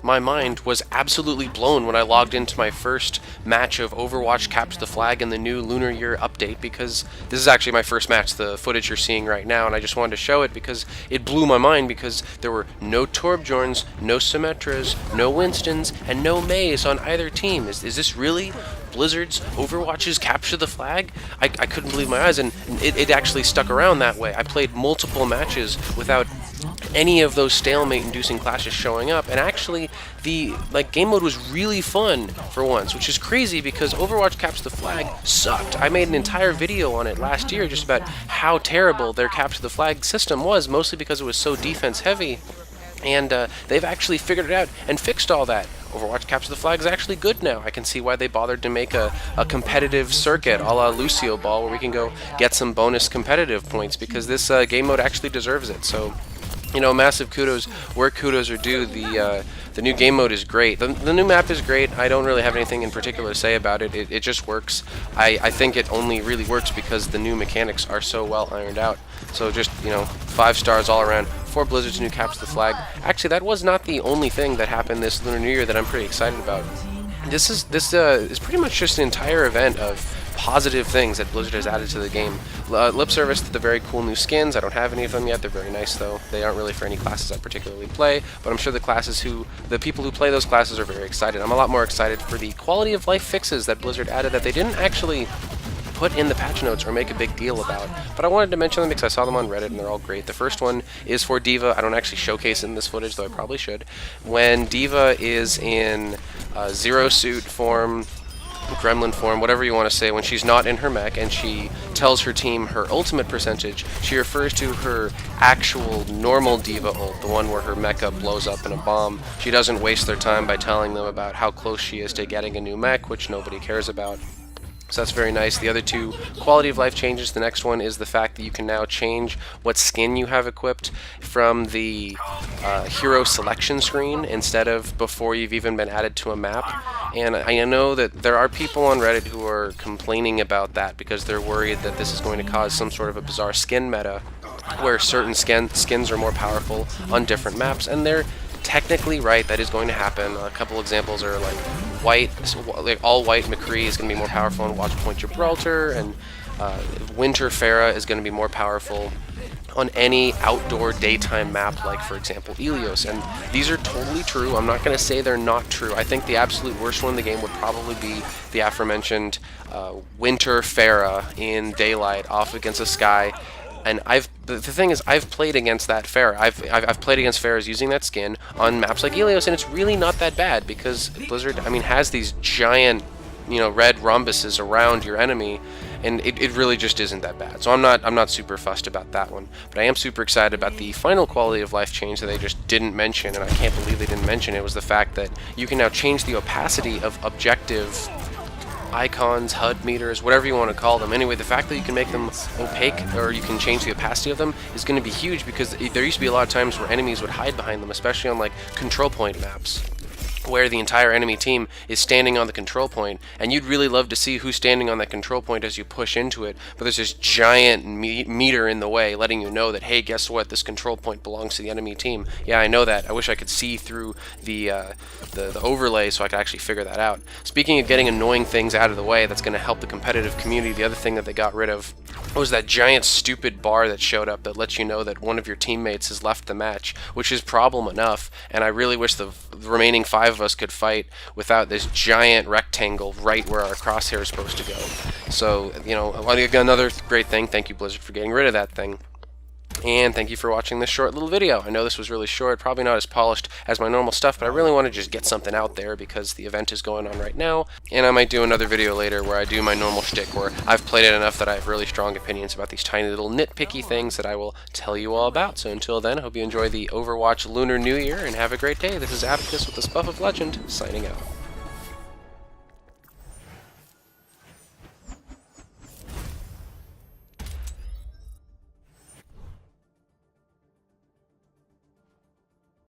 my mind was absolutely blown when I logged into my first match of Overwatch Capture the Flag in the new Lunar Year update, because this is actually my first match, the footage you're seeing right now, and I just wanted to show it because it blew my mind, because there were no Torbjorns, no Symmetras, no Winstons, and no Mays on either team. Is this really Blizzard's Overwatch's Capture the Flag? I couldn't believe my eyes, and it actually stuck around that way. I played multiple matches without any of those stalemate-inducing clashes showing up, and actually the game mode was really fun for once, which is crazy because Overwatch Capture the Flag sucked. I made an entire video on it last year just about how terrible their Capture the Flag system was, mostly because it was so defense heavy, and they've actually figured it out and fixed all that. Overwatch Capture the Flag is actually good now. I can see why they bothered to make a competitive circuit a la Lucio Ball where we can go get some bonus competitive points, because this game mode actually deserves it. So, you know, massive kudos where kudos are due. The new game mode is great. The new map is great. I don't really have anything in particular to say about it. It just works. I think it only really works because the new mechanics are so well ironed out. So just, you know, 5 stars all around for Blizzard's new Capture the Flag. Actually, that was not the only thing that happened this Lunar New Year that I'm pretty excited about. This is pretty much just an entire event of positive things that Blizzard has added to the game. Lip service to the very cool new skins. I don't have any of them yet. They're very nice though. They aren't really for any classes I particularly play, but I'm sure the people who play those classes are very excited. I'm a lot more excited for the quality of life fixes that Blizzard added that they didn't actually put in the patch notes or make a big deal about, but I wanted to mention them because I saw them on Reddit and they're all great. The first one is for D.Va. I don't actually showcase it in this footage, though I probably should. When D.Va is in Zero Suit form, Gremlin form, whatever you want to say, when she's not in her mech and she tells her team her ultimate percentage, she refers to her actual normal D.Va ult, the one where her mecha blows up in a bomb. She doesn't waste their time by telling them about how close she is to getting a new mech, which nobody cares about. So that's very nice. The other two quality of life changes. The next one is the fact that you can now change what skin you have equipped from the hero selection screen instead of before you've even been added to a map. And I know that there are people on Reddit who are complaining about that because they're worried that this is going to cause some sort of a bizarre skin meta where certain skins are more powerful on different maps, and they're technically right. That is going to happen. A couple examples are like all white McCree is going to be more powerful on Watchpoint Gibraltar, and Winter Pharah is going to be more powerful on any outdoor daytime map, like for example Ilios. And these are totally true. I'm not going to say they're not true. I think the absolute worst one in the game would probably be the aforementioned Winter Pharah in daylight off against a sky. And the thing is, I've played against that Pharah. I've played against Pharahs using that skin on maps like Ilios, and it's really not that bad because Blizzard, I mean, has these giant, you know, red rhombuses around your enemy, and it really just isn't that bad. So I'm not super fussed about that one, but I am super excited about the final quality of life change that they just didn't mention, and I can't believe they didn't mention it. Was the fact that you can now change the opacity of objective icons, HUD meters, whatever you want to call them. Anyway, the fact that you can make them opaque, or you can change the opacity of them, is going to be huge, because there used to be a lot of times where enemies would hide behind them, especially on like control point maps, where the entire enemy team is standing on the control point, and you'd really love to see who's standing on that control point as you push into it, but there's this giant meter in the way letting you know that, hey, guess what, this control point belongs to the enemy team. Yeah, I know that. I wish I could see through the overlay so I could actually figure that out. Speaking of getting annoying things out of the way that's going to help the competitive community, the other thing that they got rid of was that giant stupid bar that showed up that lets you know that one of your teammates has left the match, which is problem enough, and I really wish the remaining 5 of us could fight without this giant rectangle right where our crosshair is supposed to go. So, you know, another great thing. Thank you, Blizzard, for getting rid of that thing. And thank you for watching this short little video. I know this was really short, probably not as polished as my normal stuff, but I really want to just get something out there because the event is going on right now, and I might do another video later where I do my normal shtick, where I've played it enough that I have really strong opinions about these tiny little nitpicky things that I will tell you all about. So until then, I hope you enjoy the Overwatch Lunar New Year, and have a great day. This is Abacus with the Spuff of Legend, signing out.